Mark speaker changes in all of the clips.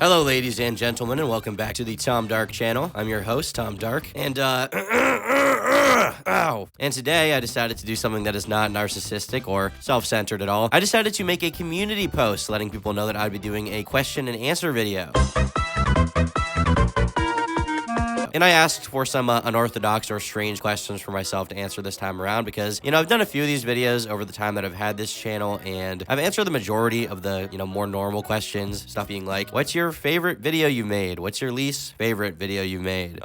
Speaker 1: Hello, ladies and gentlemen, and welcome back to the Tom Dark channel. I'm your host, Tom Dark, and ow. And today I decided to do something that is not narcissistic or self-centered at all. I decided to make a community post letting people know that I'd be doing a question and answer video. And I asked for some unorthodox or strange questions for myself to answer this time around because, I've done a few of these videos over the time that I've had this channel, and I've answered the majority of the, more normal questions, stuff being like, what's your favorite video you made? What's your least favorite video you made?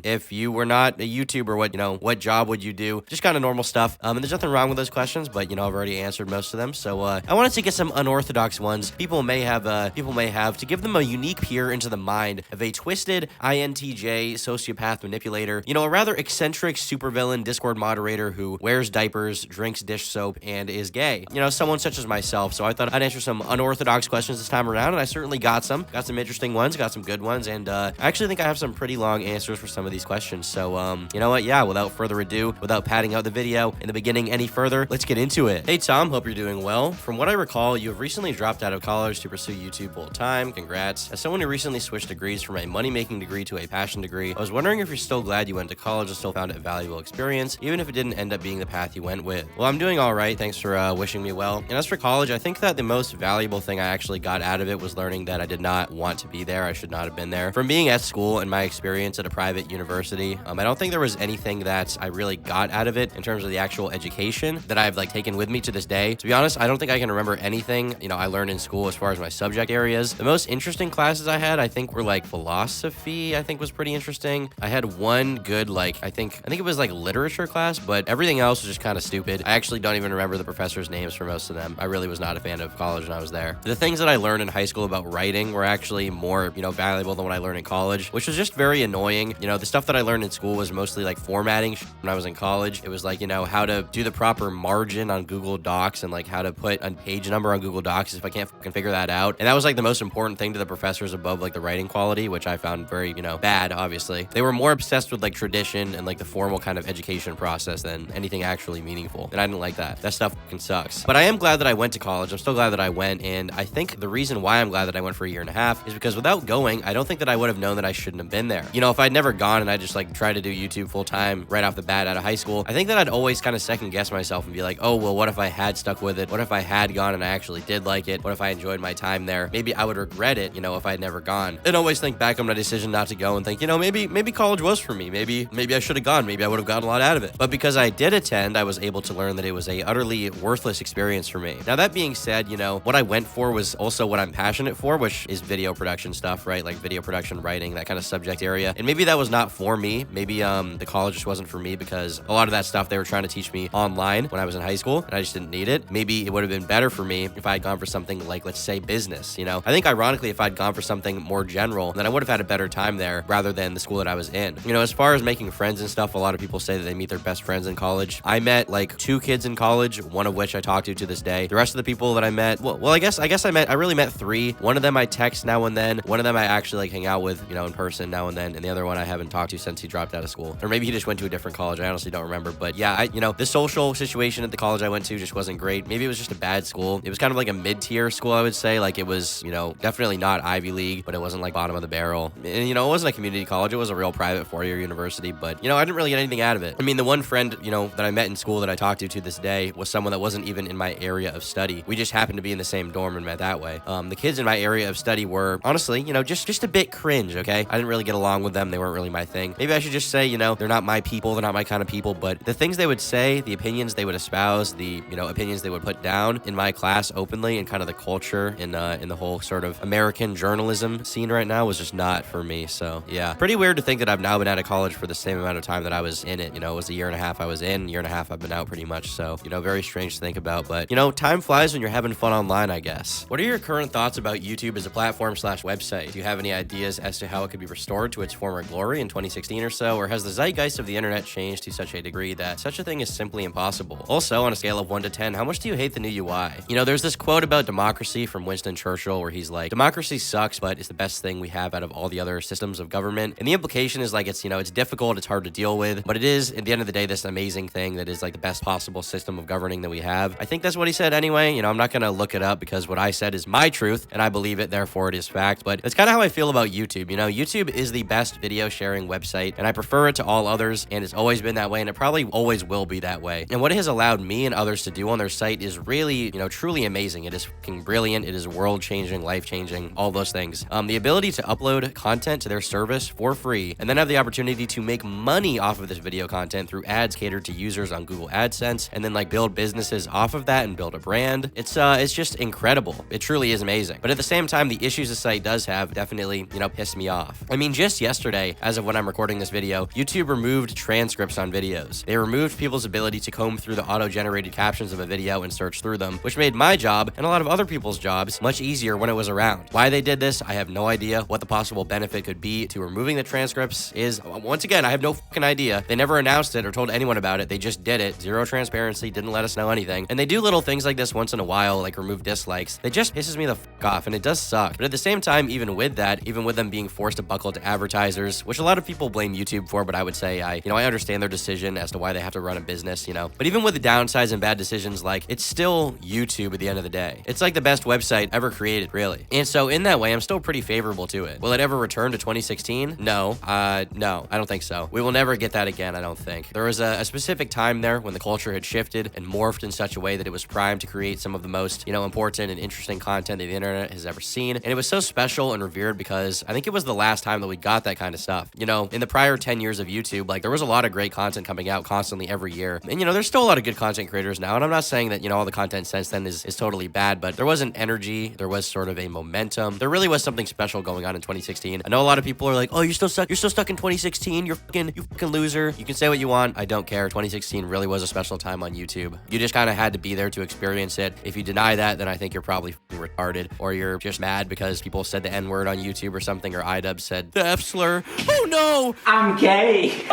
Speaker 1: If you were not a YouTuber, what job would you do? Just kind of normal stuff. And there's nothing wrong with those questions, but, I've already answered most of them. So, I wanted to get some unorthodox ones people may have to give them a unique peer into the mind of a twisted INTJ sociopath manipulator, a rather eccentric supervillain Discord moderator who wears diapers, drinks dish soap, and is gay. Someone such as myself. So I thought I'd answer some unorthodox questions this time around, and I certainly got some. Got some interesting ones, got some good ones, and I actually think I have some pretty long answers for some of these questions. So, you know what? Yeah, without further ado, without padding out the video in the beginning any further, let's get into it. Hey, Tom, hope you're doing well. From what I recall, you have recently dropped out of college to pursue YouTube full time. Congrats. As someone who recently switched degrees from a money-making degree to a passion degree, I was wondering if you're still glad you went to college and still found it a valuable experience, even if it didn't end up being the path you went with. Well, I'm doing all right. Thanks for wishing me well. And as for college, I think that the most valuable thing I actually got out of it was learning that I did not want to be there. I should not have been there. From being at school and my experience at a private university, I don't think there was anything that I really got out of it in terms of the actual education that I've taken with me to this day. To be honest, I don't think I can remember anything, I learned in school as far as my subject areas. The most interesting classes I had, I think, were philosophy, I think was pretty interesting. I had one good, I think it was literature class, but everything else was just kind of stupid. I actually don't even remember the professors' names for most of them. I really was not a fan of college when I was there. The things that I learned in high school about writing were actually more, valuable than what I learned in college, which was just very annoying. The stuff that I learned in school was mostly formatting when I was in college. It was how to do the proper margin on Google Docs and how to put a page number on Google Docs if I can't fucking figure that out. And that was the most important thing to the professors above the writing quality, which I found very, bad, obviously. They were more obsessed with tradition and the formal kind of education process than anything actually meaningful. And I didn't like that. That stuff fucking sucks. But I am glad that I went to college. I'm still glad that I went. And I think the reason why I'm glad that I went for a year and a half is because without going, I don't think that I would have known that I shouldn't have been there. If I'd never gone and I just tried to do YouTube full time right off the bat out of high school, I think that I'd always kind of second guess myself and be oh, well, what if I had stuck with it? What if I had gone and I actually did like it? What if I enjoyed my time there? Maybe I would regret it, if I had never gone. And always think back on my decision not to go and think, maybe college was for me. Maybe I should have gone. Maybe I would have gotten a lot out of it. But because I did attend, I was able to learn that it was a utterly worthless experience for me. Now, that being said, what I went for was also what I'm passionate for, which is video production stuff, right? Video production, writing, that kind of subject area. And maybe that was not for me. Maybe the college just wasn't for me because a lot of that stuff they were trying to teach me online when I was in high school, and I just didn't need it. Maybe it would have been better for me if I had gone for something let's say, business, I think ironically, if I'd gone for something more general, then I would have had a better time there rather than the school that I was in. As far as making friends and stuff, a lot of people say that they meet their best friends in college. I met 2 kids in college, one of which I talk to this day. The rest of the people that I met, I really met 3. One of them I text now and then. One of them I actually hang out with, in person now and then. And the other one I haven't talked to since he dropped out of school. Or maybe he just went to a different college. I honestly don't remember. But yeah, the social situation at the college I went to just wasn't great. Maybe it was just a bad school. It was kind of a mid-tier school, I would say. It was, definitely not Ivy League, but it wasn't bottom of the barrel. And, it wasn't a community college. It was a real private 4-year university. But, I didn't really get anything out of it. I mean, the one friend, that I met in school that I talked to this day was someone that wasn't even in my area of study. We just happened to be in the same dorm and met that way. The kids in my area of study were, honestly, just a bit cringe, okay? I didn't really get along with them. They weren't really my thing. Maybe I should just say, they're not my people. They're not my kind of people. But the things they would say, the opinions they would espouse, the, opinions they would put down in my class openly, and kind of the culture in the whole sort of American journalism scene right now was just not for me. So yeah, pretty weird to think that I've now been out of college for the same amount of time that I was in it. It was a year and a half I was in, year and a half I've been out pretty much. So, very strange to think about, but time flies when you're having fun online, I guess. What are your current thoughts about YouTube as a platform/website? Do you have any ideas as to how it could be restored to its former glory in 2016 or so, or has the zeitgeist of the internet changed to such a degree that such a thing is simply impossible? Also, on a scale of 1 to 10, how much do you hate the new UI? There's this quote about democracy from Winston Churchill where he's like, democracy sucks, but it's the best thing we have out of all the other systems of government. And the implication is like it's, you know, it's difficult, it's hard to deal with, but it is at the end of the day this amazing thing that is like the best possible system of governing that we have. I think that's what he said anyway. You know, I'm not gonna look it up because what I said is my truth and I believe it, therefore it is fact. But that's kind of how I feel about YouTube. You know, YouTube is the best video sharing website and I prefer it to all others, and it's always been that way and it probably always will be that way. And what it has allowed me and others to do on their site is really, you know, truly amazing. It is fucking brilliant. It is world changing, life changing, all those things. The ability to upload content to their service for free and then have the opportunity to make money off of this video content through ads catered to users on Google AdSense, and then like build businesses off of that and build a brand. It's just incredible. It truly is amazing. But at the same time, the issues the site does have definitely, you know, pissed me off. I mean, just yesterday, as of when I'm recording this video, YouTube removed transcripts on videos. They removed people's ability to comb through the auto-generated captions of a video and search through them, which made my job and a lot of other people's jobs much easier when it was around. Why they did this, I have no idea. What the possible benefit could be to removing the transcripts is, once again, I have no fucking idea. They never announced it or told anyone about it. They just did it. Zero transparency, didn't let us know anything. And they do little things like this once in a while, like remove dislikes. It just pisses me the fuck off, and it does suck. But at the same time, even with that, even with them being forced to buckle to advertisers, which a lot of people blame YouTube for, but I would say I understand their decision as to why they have to run a business, you know. But even with the downsides and bad decisions, like, it's still YouTube at the end of the day. It's like the best website ever created, really. And so in that way, I'm still pretty favorable to it. Will it ever return to 2016? No, I don't think so. We will never get that again, I don't think. There was a specific time there when the culture had shifted and morphed in such a way that it was primed to create some of the most, you know, important and interesting content that the internet has ever seen. And it was so special and revered because I think it was the last time that we got that kind of stuff. You know, in the prior 10 years of YouTube, like, there was a lot of great content coming out constantly every year. And, you know, there's still a lot of good content creators now. And I'm not saying that, you know, all the content since then is totally bad, but there was an energy, there was sort of a momentum. There really was something special going on in 2016. I know a lot of people are like, oh, you're still stuck in 2016. You fucking loser. You can say what you want. I don't care. 2016 really was a special time on YouTube. You just kind of had to be there to experience it. If you deny that, then I think you're probably retarded, or you're just mad because people said the N-word on YouTube or something, or iDub said the F slur. Oh no, I'm gay.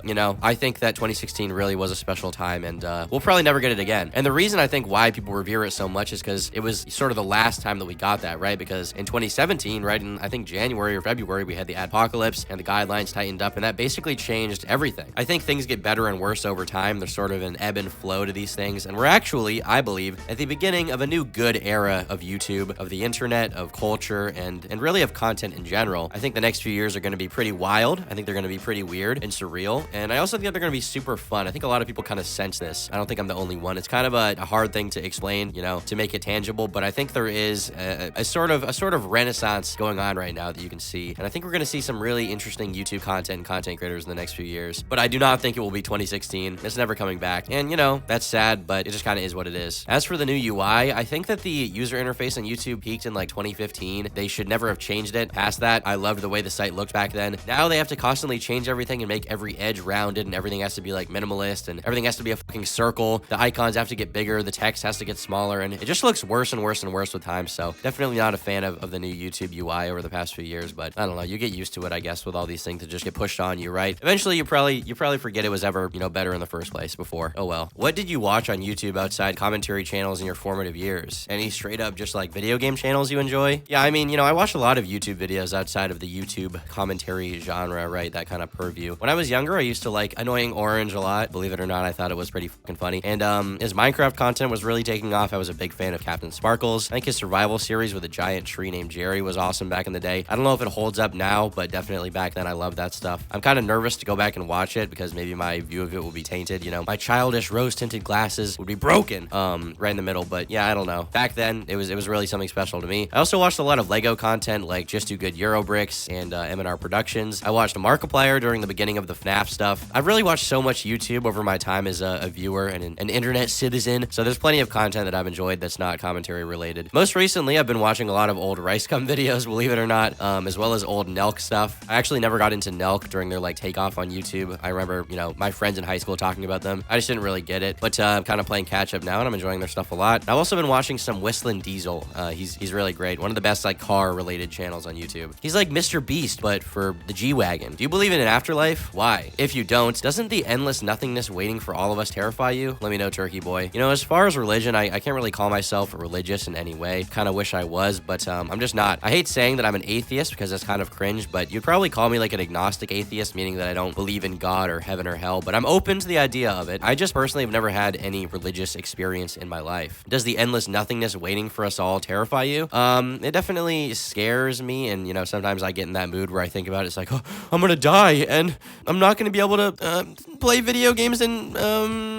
Speaker 1: You know, I think that 2016 really was a special time, and we'll probably never get it again. And the reason I think why people revere it so much is because it was sort of the last time that we got that, right? Because in 2017, right, in I think January or February, we had the adpocalypse and the guidelines tightened up, and that basically changed everything. I think things get better and worse over time. There's sort of an ebb and flow to these things, and we're actually, I believe, at the beginning of a new good era of YouTube, of the internet, of culture, and really of content in general. I think the next few years are going to be pretty wild. I think they're going to be pretty weird and surreal, and I also think they're going to be super fun. I think a lot of people kind of sense this. I don't think I'm the only one. It's kind of a hard thing to explain, you know, to make it tangible, but I think there is a sort of renaissance going on right now that you can see, and I think we're going to see some really interesting YouTube content and content creators in the next few years. But I do not think it will be 2016. It's never coming back, and you know, that's sad, but it just kind of is what it is. As for the new UI, I think that the user interface on YouTube peaked in like 2015. They should never have changed it past that. I loved the way the site looked back then. Now they have to constantly change everything and make every edge rounded, and everything has to be like minimalist, and everything has to be a fucking circle. The icons have to get bigger, the text has to get smaller, and it just looks worse and worse and worse with time. So definitely not a fan of the new YouTube UI over the past few years, but I don't know, you get used to it, I guess, with all these things that just get pushed on you, right? Eventually you probably forget it was ever, you know, better in the first place before. Oh well. What did you watch on YouTube outside commentary channels in your formative years? Any straight up just like video game channels you enjoy? Yeah, I mean, you know, I watched a lot of YouTube videos outside of the YouTube commentary genre, right? That kind of purview. When I was younger, I used to like Annoying Orange a lot. Believe it or not, I thought it was pretty fucking funny. And his Minecraft content was really taking off. I was a big fan of Captain Sparkles. I think his survival series with a giant tree named Jerry was awesome back in the day. I don't know if it holds up now, but definitely back then I loved that stuff. I'm kind of nervous to go back and watch it because maybe my view of it will be tainted. You know, my childish rose-tinted glasses would be broken right in the middle. But yeah, I don't know. Back then, it was really something special to me. I also watched a lot of Lego content like Just Do Good Eurobricks and M&R Productions. I watched Markiplier during the beginning of the FNAF stuff. I've really watched so much YouTube over my time as a viewer and an internet citizen. So there's plenty of content that I've enjoyed that's not commentary related. Most recently, I've been watching a lot of old Rice Gum videos, believe it or not, as well as old Nelk stuff. I actually never got into Nelk during their like takeoff on YouTube. I remember, you know, my friends in high school talking about them. I just didn't really get it, but I'm kind of playing catch up now and I'm enjoying their stuff a lot. I've also been watching some Whistling Diesel. He's really great. One of the best like car related channels on YouTube. He's like Mr. Beast, but for the G-Wagon. Do you believe in an afterlife? Why? if you don't, doesn't the endless nothingness waiting for all of us terrify you? Let me know, Turkey Boy. You know, as far as religion, I can't really call myself religious in any way. Kind of wish I was, but I'm just not. I hate saying that I'm an atheist because that's kind of cringe, but you'd probably call me like an agnostic atheist, meaning that I don't believe in God or heaven or hell, but I'm open to the idea of it. I just personally have never had any religious experience in my life. Does the endless nothingness waiting for us all terrify you? It definitely scares me, and you know, sometimes I get in that mood where I think about it. It's like, oh, I'm gonna die, and I'm not gonna be able to play video games and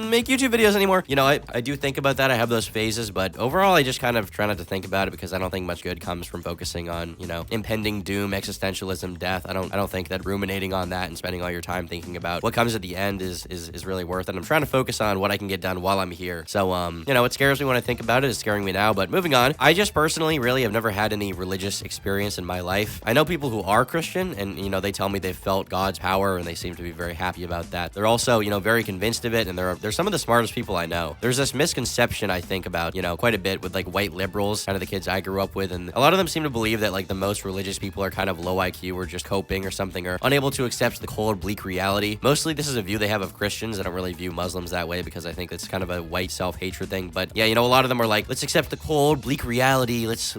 Speaker 1: make YouTube videos anymore. You know, I do think about that. I have those phases, but overall, I just kind of try not to think about it because I don't think much good comes from focusing on, you know, impending doom, existentialism, death. I don't think that ruminating on that and spending all your time thinking about what comes at the end is really worth it. I'm trying to focus on what I can get done while I'm here. So, you know, it scares me when I think about it. It's scaring me now, but moving on. I just personally really have never had any religious experience in my life. I know people who are Christian and, you know, they tell me they've felt God's power and they seem to be very happy about that. They're also, you know, very convinced of it, and they're some of the smartest people I know. There's this misconception I think about, you know, quite a bit with like white liberals, kind of the kids I grew up with, and a lot of them seem to believe that like the most religious people are kind of low IQ or just coping or something, or unable to accept the cold, bleak reality. Mostly this is a view they have of Christians. I don't really view Muslims that way because I think it's kind of a white self-hatred thing. But yeah, you know, a lot of them are like, let's accept the cold, bleak reality. Let's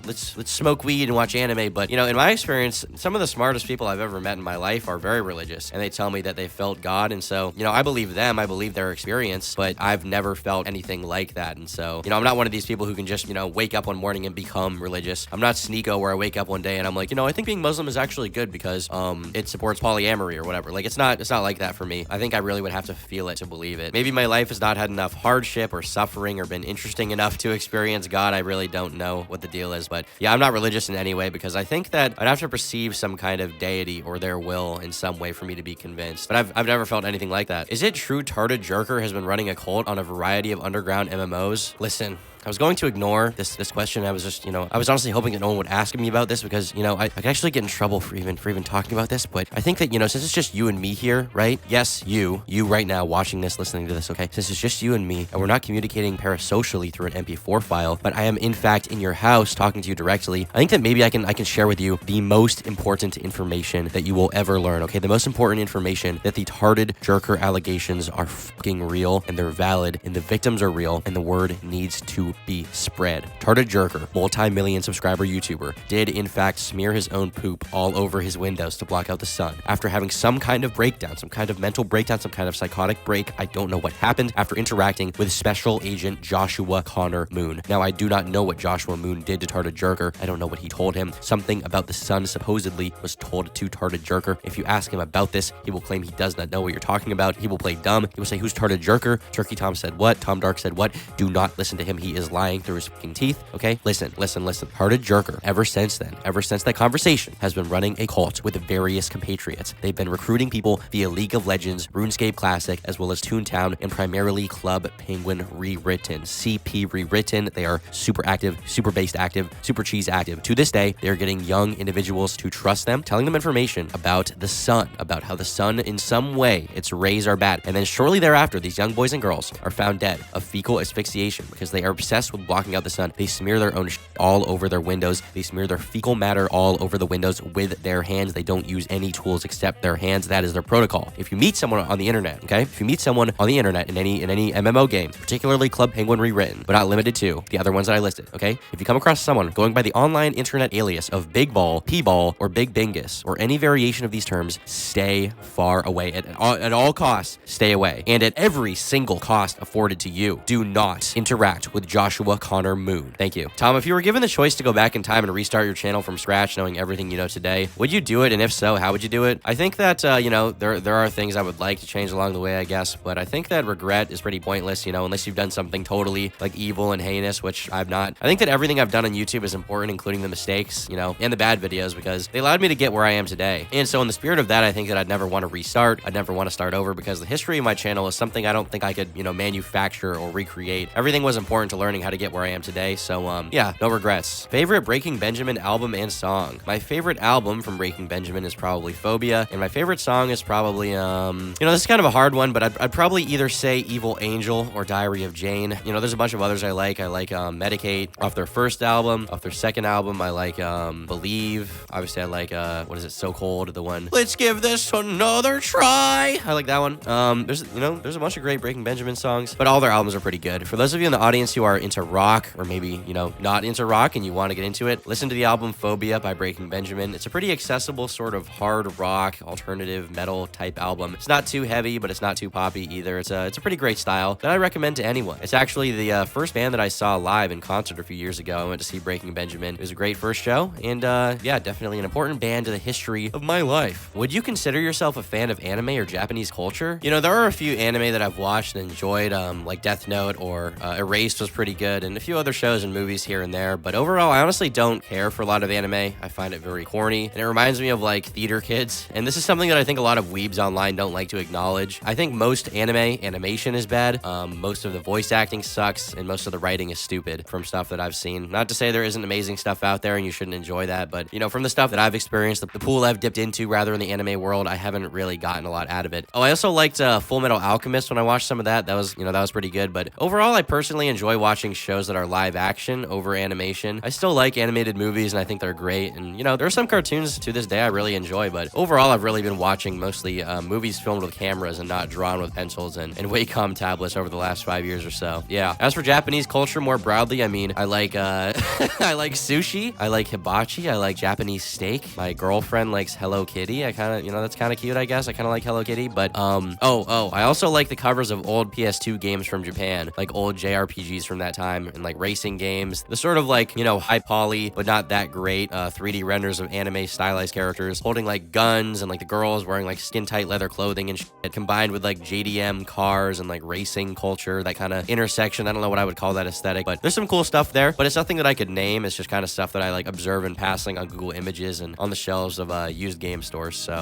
Speaker 1: smoke weed and watch anime. But you know, in my experience, some of the smartest people I've ever met in my life are very religious, and they tell me that they felt God. And so, you know, I believe them. I believe their experience, but I've never felt anything like that. And so, you know, I'm not one of these people who can just, you know, wake up one morning and become religious. I'm not Sneeko where I wake up one day and I'm like, you know, I think being Muslim is actually good because it supports polyamory or whatever. Like it's not like that for me. I think I really would have to feel it to believe it. Maybe my life has not had enough hardship or suffering or been interesting enough to experience God. I really don't know what the deal is, but yeah, I'm not religious in any way because I think that I'd have to perceive some kind of deity or their will in some way for me to be convinced. But I've never felt anything like that. Is it true Tarded Jerker has been running a cult on a variety of underground MMOs? Listen, I was going to ignore this question. I was just, you know, I was honestly hoping that no one would ask me about this because, you know, I could actually get in trouble for even talking about this. But I think that, you know, since it's just you and me here, right? Yes, you right now watching this, listening to this, okay? Since it's just you and me, and we're not communicating parasocially through an MP4 file, but I am in fact in your house talking to you directly, I think that maybe I can share with you the most important information that you will ever learn, okay? The most important information that the Tarded Jerker allegations are fucking real and they're valid and the victims are real and the word needs to be spread. Tarded Jerker, multi-million subscriber YouTuber, did in fact smear his own poop all over his windows to block out the sun after having some kind of breakdown, some kind of mental breakdown, some kind of psychotic break. I don't know what happened after interacting with Special Agent Joshua Connor Moon. Now, I do not know what Joshua Moon did to Tarded Jerker. I don't know what he told him. Something about the sun supposedly was told to Tarded Jerker. If you ask him about this, he will claim he does not know what you're talking about. He will play dumb. He will say, who's Tarded Jerker? Turkey Tom said what? Tom Dark said what? Do not listen to him. He is lying through his fucking teeth, okay? Listen. Tarded Jerker, ever since that conversation, has been running a cult with various compatriots. They've been recruiting people via League of Legends, RuneScape Classic, as well as Toontown, and primarily Club Penguin Rewritten. CP Rewritten. They are super active, super based active, super cheese active. To this day, they're getting young individuals to trust them, telling them information about the sun, about how the sun in some way, its rays are bad. And then shortly thereafter, these young boys and girls are found dead of fecal asphyxiation because they are obsessed with blocking out the sun. They smear their own all over their windows. They smear their fecal matter all over the windows with their hands. They don't use any tools except their hands. That is their protocol. If you meet someone on the internet, okay? If you meet someone on the internet in any MMO game, particularly Club Penguin Rewritten, but not limited to the other ones that I listed, okay? If you come across someone going by the online internet alias of Big Ball, P-Ball, or Big Bingus, or any variation of these terms, stay far away. At all costs, stay away. And at every single cost afforded to you, do not interact with Joshua Connor Moon. Thank you. Tom, if you were given the choice to go back in time and restart your channel from scratch, knowing everything you know today, would you do it? And if so, how would you do it? I think that, you know, there are things I would like to change along the way, I guess, but I think that regret is pretty pointless, you know, unless you've done something totally, like, evil and heinous, which I've not. I think that everything I've done on YouTube is important, including the mistakes, you know, and the bad videos, because they allowed me to get where I am today. And so in the spirit of that, I think that I'd never want to restart. I'd never want to start over, because the history of my channel is something I don't think I could, you know, manufacture or recreate. Everything was important to learn learning how to get where I am today. So, yeah, no regrets. Favorite Breaking Benjamin album and song? My favorite album from Breaking Benjamin is probably Phobia, and my favorite song is probably, this is kind of a hard one, but I'd probably either say Evil Angel or Diary of Jane. There's a bunch of others I like. I like Medicate off their first album. Off their second album, I like Believe. Obviously, I like, what is it, So Cold, the one, Let's Give This Another Try. I like that one. There's a bunch of great Breaking Benjamin songs, but all their albums are pretty good. For those of you in the audience who are into rock, or maybe, not into rock and you want to get into it, listen to the album Phobia by Breaking Benjamin. It's a pretty accessible sort of hard rock, alternative metal type album. It's not too heavy, but it's not too poppy either. It's a pretty great style that I recommend to anyone. It's actually the first band that I saw live in concert a few years ago. I went to see Breaking Benjamin. It was a great first show, and yeah, definitely an important band to the history of my life. Would you consider yourself a fan of anime or Japanese culture? There are a few anime that I've watched and enjoyed, like Death Note or Erased was pretty good, and a few other shows and movies here and there, but overall, I honestly don't care for a lot of anime. I find it very corny, and it reminds me of like theater kids, and this is something that I think a lot of weebs online don't like to acknowledge. I think most anime animation is bad, most of the voice acting sucks, and most of the writing is stupid from stuff that I've seen. Not to say there isn't amazing stuff out there and you shouldn't enjoy that, but from the stuff that I've experienced, the pool I've dipped into rather in the anime world, I haven't really gotten a lot out of it. Oh, I also liked Full Metal Alchemist when I watched some of that. That was pretty good, but overall, I personally enjoy watching shows that are live action over animation. I still like animated movies, and I think they're great, and there are some cartoons to this day I really enjoy, but overall, I've really been watching mostly movies filmed with cameras and not drawn with pencils and Wacom tablets over the last 5 years or so. Yeah. As for Japanese culture more broadly, I like I like sushi, I like hibachi, I like Japanese steak. My girlfriend likes Hello Kitty. I kind of, that's kind of cute, I guess. I kind of like Hello Kitty, but I also like the covers of old PS2 games from Japan, like old JRPGs from that time, and like racing games. The sort of like, high poly, but not that great 3D renders of anime stylized characters holding like guns, and like the girls wearing like skin tight leather clothing and shit, combined with like JDM cars and like racing culture, that kind of intersection. I don't know what I would call that aesthetic, but there's some cool stuff there, but it's nothing that I could name. It's just kind of stuff that I like observe in passing on Google Images and on the shelves of used game stores. So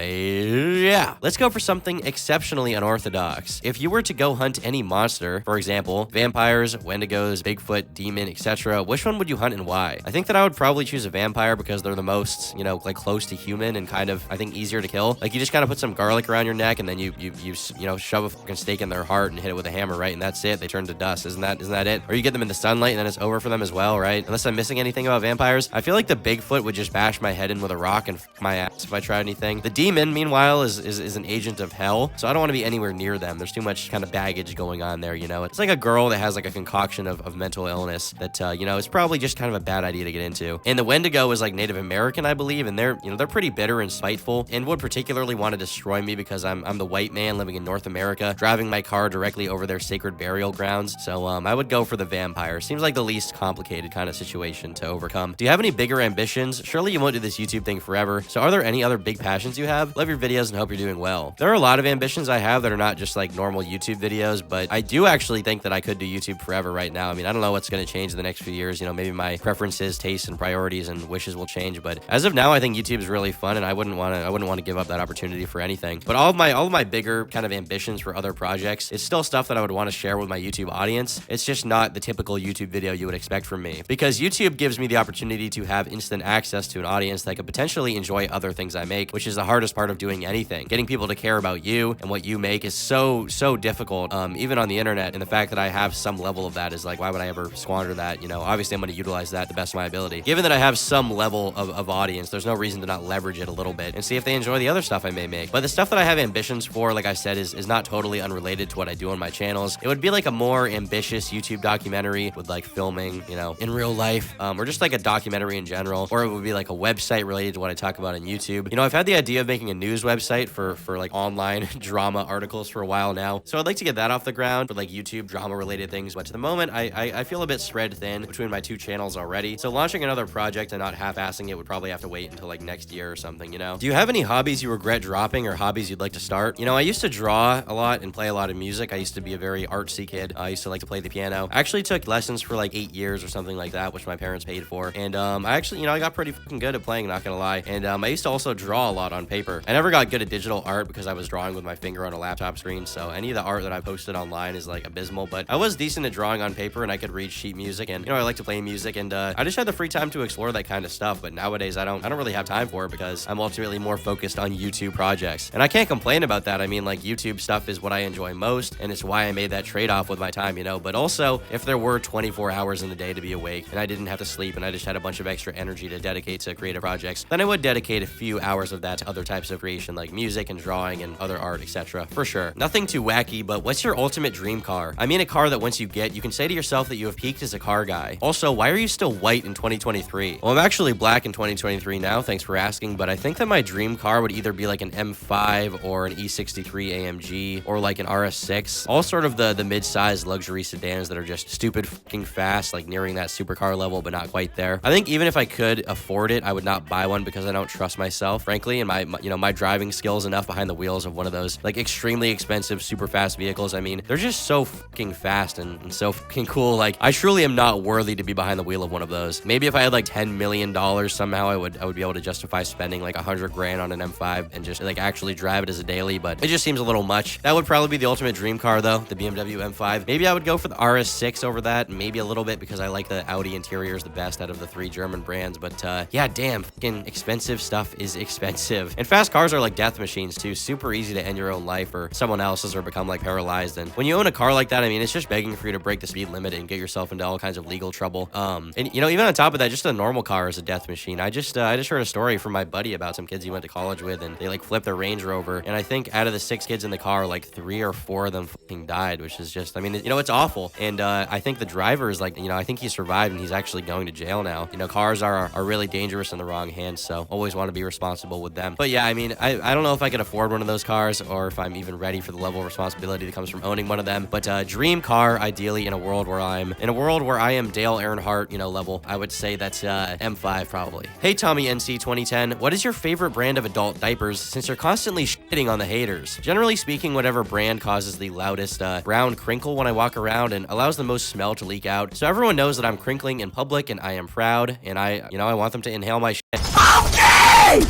Speaker 1: yeah, let's go for something exceptionally unorthodox. If you were to go hunt any monster, for example, vampires, wendigos, Bigfoot, demon, etc., which one would you hunt and why? I think that I would probably choose a vampire because they're the most, like close to human and kind of, I think, easier to kill. Like you just kind of put some garlic around your neck and then you shove a fucking stake in their heart and hit it with a hammer, right? And that's it. They turn to dust. Isn't that it? Or you get them in the sunlight and then it's over for them as well, right? Unless I'm missing anything about vampires. I feel like the Bigfoot would just bash my head in with a rock and fuck my ass if I tried anything. The demon, meanwhile, is an agent of hell, so I don't want to be anywhere near them. There's too much kind of baggage going on there, It's like a girl that has like a concoction of mental illness that, it's probably just kind of a bad idea to get into. And the Wendigo is like Native American, I believe, and they're pretty bitter and spiteful and would particularly want to destroy me because I'm the white man living in North America, driving my car directly over their sacred burial grounds. So I would go for the vampire. Seems like the least complicated kind of situation to overcome. Do you have any bigger ambitions? Surely you won't do this YouTube thing forever. So are there any other big passions you have? Love your videos and hope you're doing well. There are a lot of ambitions I have that are not just like normal YouTube videos, but I do actually think that I could do YouTube forever right now. I mean, I don't know what's going to change in the next few years. Maybe my preferences, tastes, and priorities and wishes will change. But as of now, I think YouTube is really fun, and I wouldn't want to give up that opportunity for anything. But all of my bigger kind of ambitions for other projects, it's still stuff that I would want to share with my YouTube audience. It's just not the typical YouTube video you would expect from me, because YouTube gives me the opportunity to have instant access to an audience that could potentially enjoy other things I make, which is the hardest part of doing anything. Getting people to care about you and what you make is so difficult, even on the internet. And the fact that I have some level of that is like, why would I ever squander that? Obviously I'm going to utilize that to the best of my ability. Given that I have some level of audience, there's no reason to not leverage it a little bit and see if they enjoy the other stuff I may make. But the stuff that I have ambitions for, like I said, is not totally unrelated to what I do on my channels. It would be like a more ambitious YouTube documentary with like filming, in real life, or just like a documentary in general, or it would be like a website related to what I talk about on YouTube. I've had the idea of making a news website for like online drama articles for a while now, so I'd like to get that off the ground for like YouTube drama related things. But to the moment, I feel a bit spread thin between my two channels already, so launching another project and not half-assing it would probably have to wait until like next year or something. Do you have any hobbies you regret dropping or hobbies you'd like to start? I used to draw a lot and play a lot of music. I used to be a very artsy kid. I used to like to play the piano. I actually took lessons for like 8 years or something like that, which my parents paid for, and I actually, I got pretty fucking good at playing, not gonna lie. And I used to also draw a lot on paper. I never got good at digital art because I was drawing with my finger on a laptop screen, so any of the art that I posted online is like abysmal, but I was decent at drawing drawing on paper and I could read sheet music, and I like to play music, and I just had the free time to explore that kind of stuff. But nowadays I don't really have time for it because I'm ultimately more focused on YouTube projects, and I can't complain about that. I mean, like, YouTube stuff is what I enjoy most, and it's why I made that trade-off with my time, but also if there were 24 hours in the day to be awake and I didn't have to sleep and I just had a bunch of extra energy to dedicate to creative projects, then I would dedicate a few hours of that to other types of creation like music and drawing and other art, etc. For sure. Nothing too wacky, but what's your ultimate dream car? I mean, a car that once you get, you can say to yourself that you have peaked as a car guy. Also, why are you still white in 2023? Well, I'm actually black in 2023 now, thanks for asking, but I think that my dream car would either be like an M5 or an E63 AMG or like an RS6, all sort of the mid-sized luxury sedans that are just stupid fucking fast, like nearing that supercar level, but not quite there. I think even if I could afford it, I would not buy one because I don't trust myself, frankly, and my driving skills enough behind the wheels of one of those like extremely expensive, super fast vehicles. I mean, they're just so fucking fast and so fucking cool. Like, I truly am not worthy to be behind the wheel of one of those. Maybe if I had like $10 million somehow, I would be able to justify spending like 100 grand on an M5 and just like actually drive it as a daily, but it just seems a little much. That would probably be the ultimate dream car though, the BMW M5. Maybe I would go for the RS6 over that, maybe a little bit because I like the Audi interiors the best out of the 3 German brands, but yeah, damn, fucking expensive stuff is expensive. And fast cars are like death machines too, super easy to end your own life or someone else's or become like paralyzed. And when you own a car like that, I mean, it's just begging for you to break the speed limit and get yourself into all kinds of legal trouble. And even on top of that, just a normal car is a death machine. I just heard a story from my buddy about some kids he went to college with, and they like flipped their Range Rover, and I think out of the 6 kids in the car, like 3 or 4 of them fucking died, which is just, I mean, it's awful. And I think the driver is like, I think he survived and he's actually going to jail now. Cars are really dangerous in the wrong hands, so always want to be responsible with them. But yeah, I mean, I don't know if I could afford one of those cars or if I'm even ready for the level of responsibility that comes from owning one of them. But dream car, ideally, in a world where I am Dale Earnhardt, level, I would say that's M5 probably. Hey, Tommy NC 2010, what is your favorite brand of adult diapers since you're constantly shitting on the haters? Generally speaking, whatever brand causes the loudest brown crinkle when I walk around and allows the most smell to leak out, so everyone knows that I'm crinkling in public and I am proud, and I want them to inhale my shit. Okay!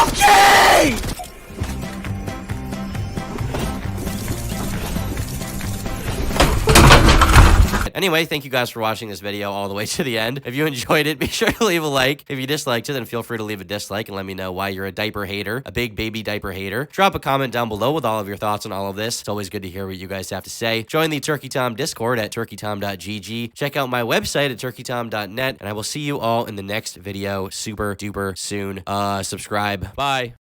Speaker 1: Okay! Anyway, thank you guys for watching this video all the way to the end. If you enjoyed it, be sure to leave a like. If you disliked it, then feel free to leave a dislike and let me know why you're a diaper hater, a big baby diaper hater. Drop a comment down below with all of your thoughts on all of this. It's always good to hear what you guys have to say. Join the Turkey Tom Discord at turkeytom.gg. Check out my website at turkeytom.net, and I will see you all in the next video super duper soon. Subscribe. Bye.